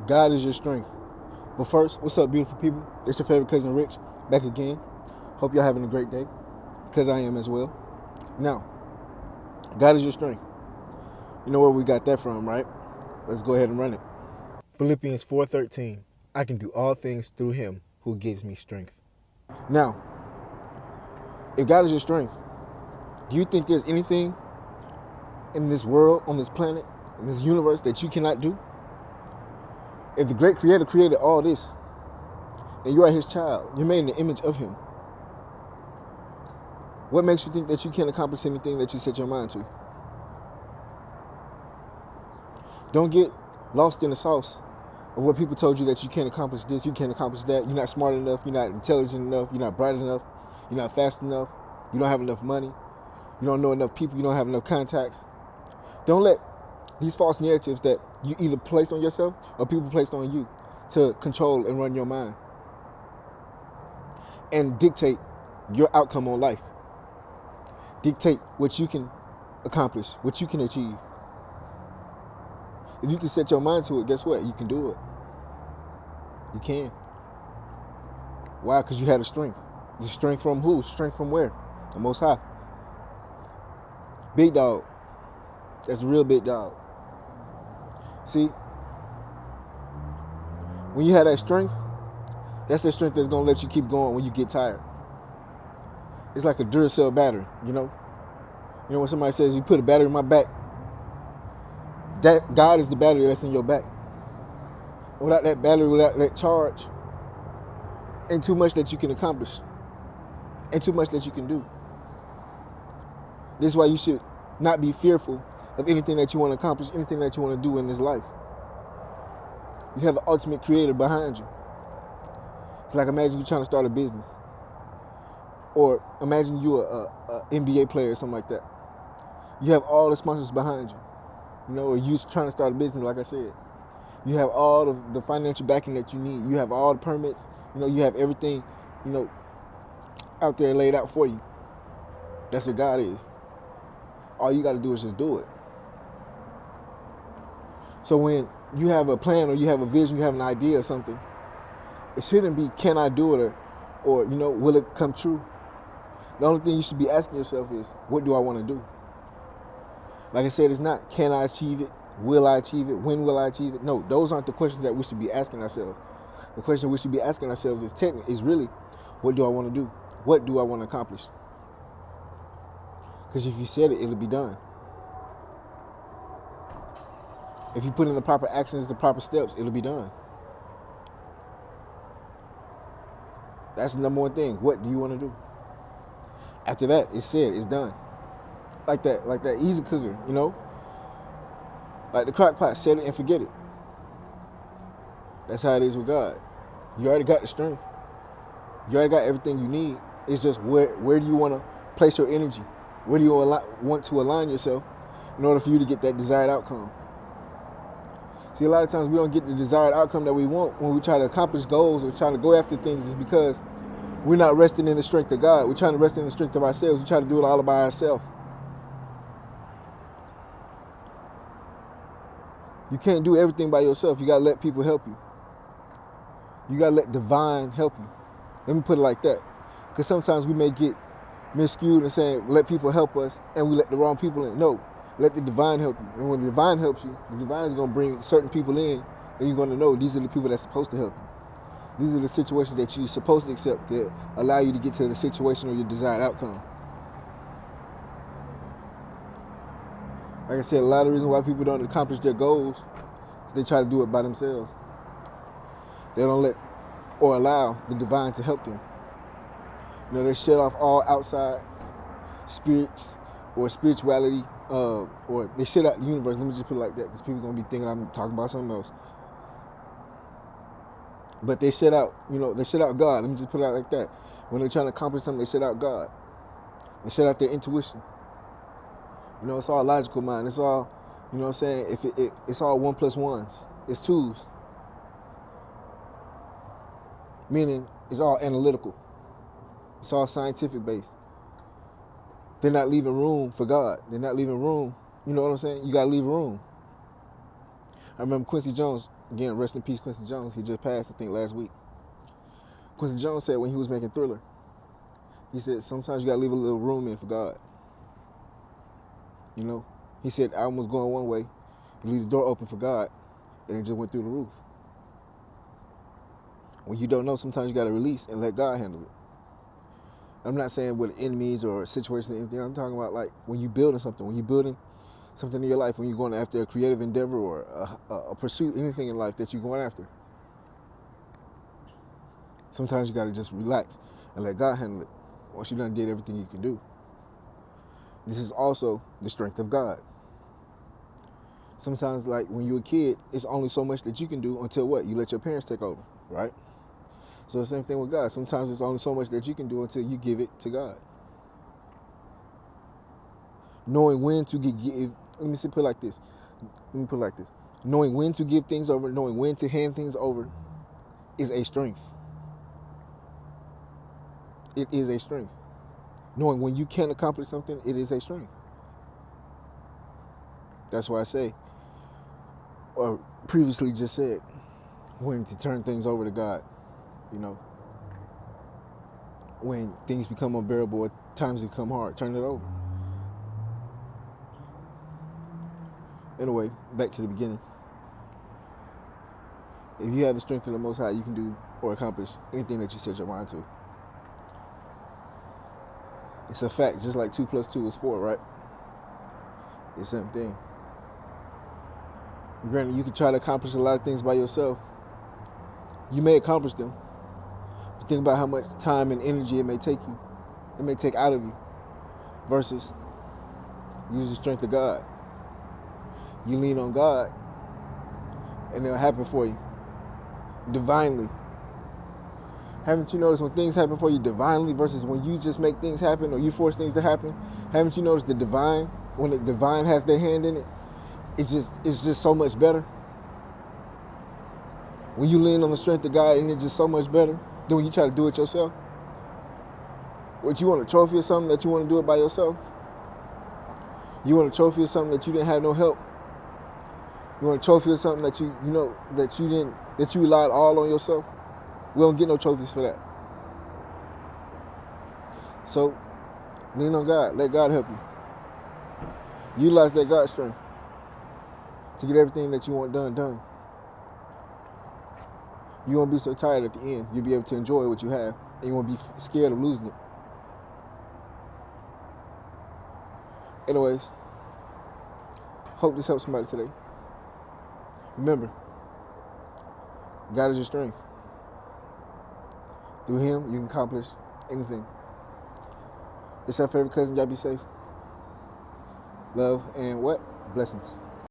God is your strength. But first, what's up, beautiful people? It's your favorite cousin Rich, back again. Hope y'all having a great day, because I am as well. Now, God is your strength. You know where we got that from, right? Let's go ahead and run it. Philippians 4:13. I can do all things through him who gives me strength. Now, if God is your strength, do you think there's anything in this world, on this planet, in this universe that you cannot do? If the great creator created all this, and you are his child, you're made in the image of him, what makes you think that you can't accomplish anything that you set your mind to? Don't get lost in the sauce of what people told you that you can't accomplish this, you can't accomplish that, you're not smart enough, you're not intelligent enough, you're not bright enough, you're not fast enough, you don't have enough money, you don't know enough people, you don't have enough contacts. Don't let these false narratives that you either place on yourself or people placed on you to control and run your mind and dictate your outcome on life. Dictate what you can accomplish, what you can achieve. If you can set your mind to it, guess what? You can do it. You can. Why? Because you had a strength. The strength from who? Strength from where? The Most High. Big dog. That's the real big dog. See, when you have that strength, that's the strength that's going to let you keep going when you get tired. It's like a Duracell battery, you know? You know when somebody says, you put a battery in my back, that God is the battery that's in your back. Without that battery, without that charge, ain't too much that you can accomplish. Ain't too much that you can do. This is why you should not be fearful of anything that you want to accomplish, anything that you want to do in this life. You have the ultimate creator behind you. It's like imagine you trying to start a business. Or imagine you a NBA player or something like that. You have all the sponsors behind you. You know, or you trying to start a business, like I said. You have all of the financial backing that you need. You have all the permits. You know, you have everything, you know, out there laid out for you. That's what God is. All you got to do is just do it. So when you have a plan or you have a vision, you have an idea or something, it shouldn't be, can I do it? Or you know, will it come true? The only thing you should be asking yourself is, what do I want to do? Like I said, it's not, can I achieve it? Will I achieve it? When will I achieve it? No, those aren't the questions that we should be asking ourselves. The question we should be asking ourselves is really, what do I want to do? What do I want to accomplish? Because if you said it, it'll be done. If you put in the proper actions, the proper steps, it'll be done. That's the number one thing. What do you want to do? After that, it's said, it's done. Like that easy cooker, you know? Like the crock pot, set it and forget it. That's how it is with God. You already got the strength. You already got everything you need. It's just where do you want to place your energy? Where do you want to align yourself in order for you to get that desired outcome? See, a lot of times we don't get the desired outcome that we want when we try to accomplish goals or trying to go after things. Is because we're not resting in the strength of God. We're trying to rest in the strength of ourselves. We try to do it all by ourselves. You can't do everything by yourself. You got to let people help you. You got to let divine help you. Let me put it like that. Because sometimes we may get miscued and saying, let people help us, and we let the wrong people in. No, let the divine help you. And when the divine helps you, the divine is going to bring certain people in, and you're going to know these are the people that's supposed to help you. These are the situations that you're supposed to accept that allow you to get to the situation or your desired outcome. Like I said, a lot of the reasons why people don't accomplish their goals is they try to do it by themselves. They don't let or allow the divine to help them. You know, they shut off all outside spirits or spirituality, or they shut out the universe. Let me just put it like that, because people are going to be thinking I'm talking about something else. But they shut out, you know, they shut out God. Let me just put it out like that. When they're trying to accomplish something, they shut out God. They shut out their intuition. You know, it's all logical mind. It's all, you know what I'm saying? It's all 1 + 1s. It's 2s. Meaning, it's all analytical. It's all scientific based. They're not leaving room for God. They're not leaving room. You know what I'm saying? You got to leave room. I remember Quincy Jones, again, rest in peace, Quincy Jones. He just passed, I think, last week. Quincy Jones said when he was making Thriller, he said, sometimes you gotta leave a little room in for God. You know? He said the album was going one way, you leave the door open for God, and it just went through the roof. When you don't know, sometimes you gotta release and let God handle it. I'm not saying with enemies or situations or anything. I'm talking about like when you're building something, when you're building something in your life, when you're going after a creative endeavor or a pursuit, anything in life that you're going after. Sometimes you got to just relax and let God handle it once you done did everything you can do. This is also the strength of God. Sometimes, like when you're a kid, it's only so much that you can do until what? You let your parents take over, right? So the same thing with God. Sometimes it's only so much that you can do until you give it to God. Knowing when to let me put it like this. Knowing when to give things over, knowing when to hand things over is a strength. It is a strength. Knowing when you can accomplish something, it is a strength. That's why I say, or previously just said, when to turn things over to God. You know, when things become unbearable or times become hard, turn it over. Anyway, back to the beginning. If you have the strength of the Most High, you can do or accomplish anything that you set your mind to. It's a fact, just like 2 + 2 is 4, right? It's the same thing. Granted, you can try to accomplish a lot of things by yourself. You may accomplish them, but think about how much time and energy it may take you. It may take out of you. Versus use the strength of God. You lean on God, and it'll happen for you. Divinely. Haven't you noticed when things happen for you divinely versus when you just make things happen or you force things to happen? Haven't you noticed the divine, when the divine has their hand in it, it's just so much better? When you lean on the strength of God, and it's just so much better than when you try to do it yourself. What, you want a trophy or something that you want to do it by yourself? You want a trophy or something that you didn't have no help? You want a trophy or something that you relied all on yourself? We don't get no trophies for that. So, lean on God. Let God help you. Utilize that God strength to get everything that you want done. You won't be so tired at the end. You'll be able to enjoy what you have, and you won't be scared of losing it. Anyways, hope this helps somebody today. Remember, God is your strength. Through Him, you can accomplish anything. It's your favorite cousin. Y'all be safe. Love and what? Blessings.